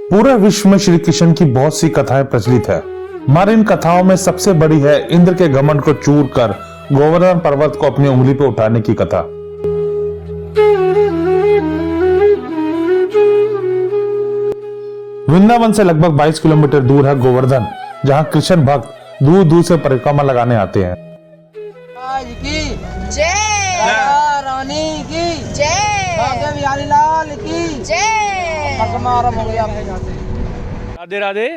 पूरे विश्व में श्री कृष्ण की बहुत सी कथाएं प्रचलित है, मगर इन कथाओं में सबसे बड़ी है इंद्र के घमंड को चूर कर गोवर्धन पर्वत को अपनी उंगली पर उठाने की कथा। वृंदावन से लगभग 22 किलोमीटर दूर है गोवर्धन, जहां कृष्ण भक्त दूर दूर से परिक्रमा लगाने आते हैं। आज की जय, राधा रानी की जय, राधे बिहारी लाल की जय। राधे राधे।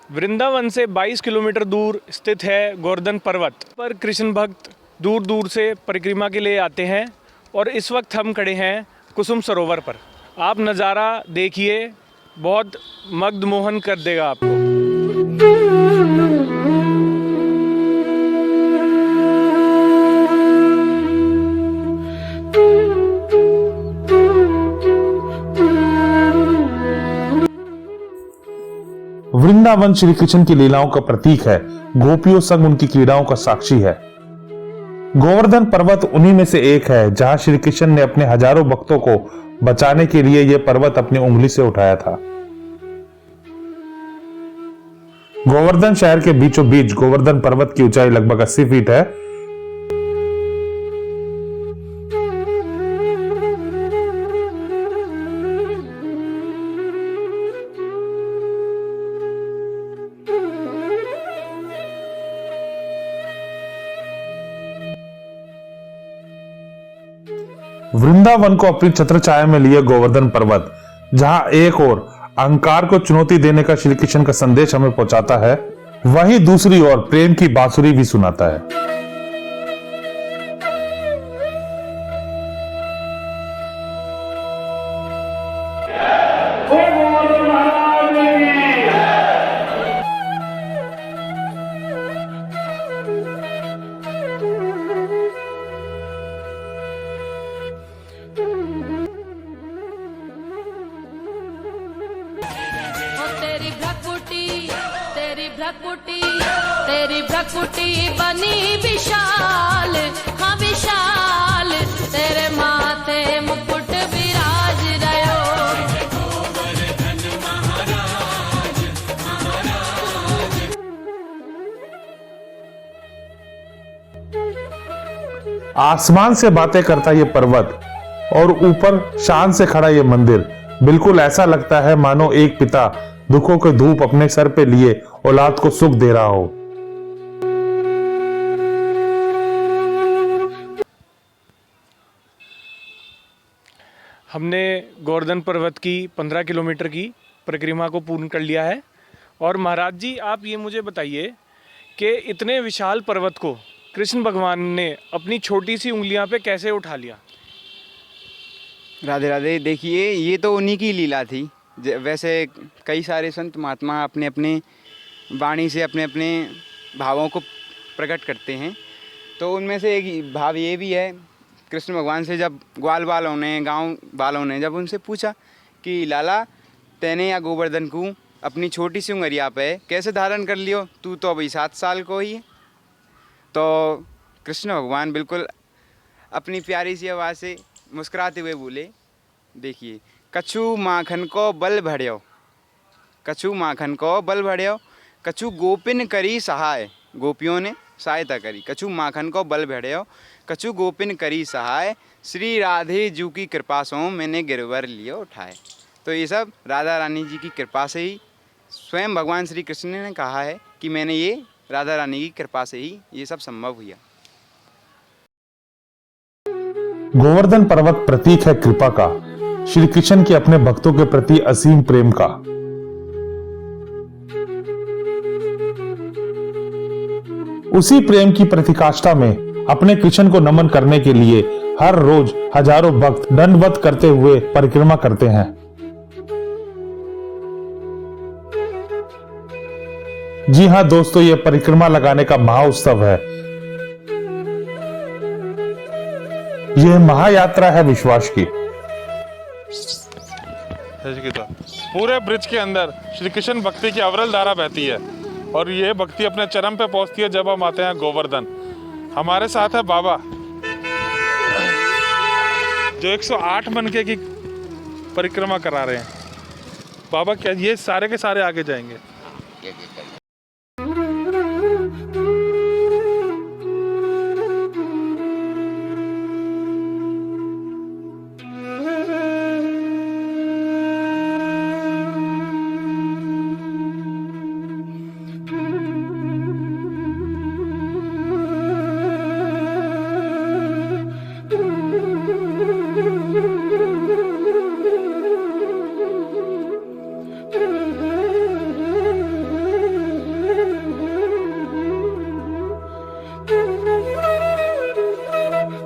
वृंदावन से 22 किलोमीटर दूर स्थित है गोवर्धन पर्वत पर कृष्ण भक्त दूर दूर से परिक्रमा के लिए आते हैं और इस वक्त हम खड़े हैं कुसुम सरोवर पर। आप नज़ारा देखिए, बहुत मग्धमोहन कर देगा आपको। वृंदावन श्री कृष्ण की लीलाओं का प्रतीक है, गोपियों संग उनकी क्रीड़ाओं का साक्षी है। गोवर्धन पर्वत उन्हीं में से एक है जहां श्री कृष्ण ने अपने हजारों भक्तों को बचाने के लिए यह पर्वत अपनी उंगली से उठाया था। गोवर्धन शहर के बीचों बीच गोवर्धन पर्वत की ऊंचाई लगभग 80 फीट है। वृंदावन को अपनी छत्र छाया में लिए गोवर्धन पर्वत, जहां एक ओर अहंकार को चुनौती देने का श्री कृष्ण का संदेश हमें पहुंचाता है, वहीं दूसरी ओर प्रेम की बांसुरी भी सुनाता है। तेरी भ्रकुटी बनी विशाल, हाँ विशाल, तेरे माथे मुकुट विराज रयो। आसमान से बातें करता ये पर्वत और ऊपर शान से खड़ा ये मंदिर, बिल्कुल ऐसा लगता है मानो एक पिता दुखों के धूप अपने सर पे लिए औलाद को सुख दे रहा हो। हमने गोवर्धन पर्वत की 15 किलोमीटर की परिक्रमा को पूर्ण कर लिया है। और महाराज जी, आप ये मुझे बताइए कि इतने विशाल पर्वत को कृष्ण भगवान ने अपनी छोटी सी उंगलियां पे कैसे उठा लिया? राधे राधे। देखिए, ये तो उन्हीं की लीला थी। वैसे कई सारे संत महात्मा अपने अपने वाणी से अपने अपने भावों को प्रकट करते हैं, तो उनमें से एक भाव ये भी है, कृष्ण भगवान से जब ग्वाल वालों ने, गांव वालों ने जब उनसे पूछा कि लाला, तैने या गोवर्धन को अपनी छोटी सी उंगलिया पे कैसे धारण कर लियो, तू तो अभी 7 साल को ही है। तो कृष्ण भगवान बिल्कुल अपनी प्यारी सी आवाज़ से मुस्कुराते हुए बोले, देखिए, कछु माखन को बल भड़्यो, कछु माखन को बल भड़्यो, कछु गोपिन करी सहाय, गोपियों ने सहायता करी। कछु माखन को बल भड़्यो, कछु गोपिन करी सहाय, श्री राधे जू की कृपा से मैंने गिरवर लियो उठाए। तो ये सब राधा रानी जी की कृपा से ही, स्वयं भगवान श्री कृष्ण ने कहा है कि मैंने ये राधा रानी की कृपा से ही ये सब संभव हुआ। गोवर्धन पर्वत प्रतीक है कृपा का, श्री कृष्ण के अपने भक्तों के प्रति असीम प्रेम का। उसी प्रेम की प्रतिकाष्ठा में अपने कृष्ण को नमन करने के लिए हर रोज हजारों भक्त दंडवत करते हुए परिक्रमा करते हैं। जी हां दोस्तों, यह परिक्रमा लगाने का महाउत्सव है। यह महायात्रा है विश्वास की। पूरे ब्रिज के अंदर श्री कृष्ण भक्ति की अविरल धारा बहती है और ये भक्ति अपने चरम पे पहुंचती है जब हम आते हैं गोवर्धन। हमारे साथ है बाबा, जो 108 मनके की परिक्रमा करा रहे हैं। बाबा क्या ये सारे के सारे आगे जाएंगे? एक एक